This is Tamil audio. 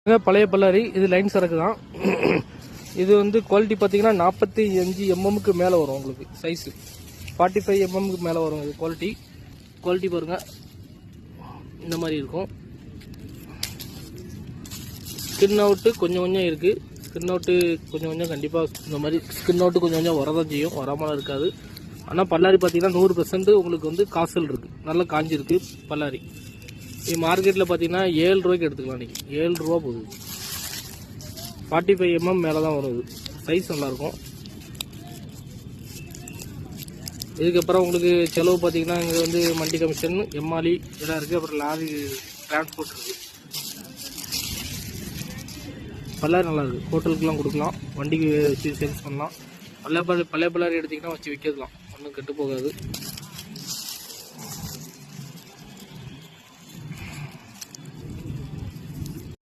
பழைய பல்லாரி இது லைன் சரக்கு தான். இது வந்து குவாலிட்டி பார்த்தீங்கன்னா 45 mm மேலே வரும் உங்களுக்கு சைஸு. 45 mm மேலே வரும் இது குவாலிட்டி பாருங்கள் இந்த மாதிரி இருக்கும். ஸ்கின் அவுட்டு கொஞ்சம் கொஞ்சம் இருக்குது. ஸ்கின் அவுட்டு கொஞ்சம் கொஞ்சம் கண்டிப்பாக இந்த மாதிரி ஸ்கின் அவுட்டு கொஞ்சம் கொஞ்சம் வரதான் செய்யும், வராமலாம் இருக்காது. ஆனால் பல்லாரி பார்த்தீங்கன்னா 100% உங்களுக்கு வந்து காசல் இருக்குது, நல்லா காஞ்சிருக்கு பல்லாரி. இது மார்க்கெட்டில் பார்த்தீங்கன்னா 7 ரூபாய்க்கு எடுத்துக்கலாம். இன்றைக்கி 7 ரூபா போகுது. 45 mm மேலே தான் வரும். இது சைஸ் நல்லாயிருக்கும். இதுக்கப்புறம் உங்களுக்கு செலவு பார்த்தீங்கன்னா இங்கே வந்து மண்டி கமிஷன், எம்ஆலி இதெல்லாம் இருக்குது. அப்புறம் லாரி டிரான்ஸ்போர்ட் இருக்குது. பல்லாரி நல்லாயிருக்கு, ஹோட்டலுக்குலாம் கொடுக்கலாம், வண்டிக்கு வச்சு சேல்ஸ் பண்ணலாம். பழைய பல்லாரி எடுத்திங்கன்னா வச்சு விற்கலாம், ஒன்றும் கெட்டு போகாது.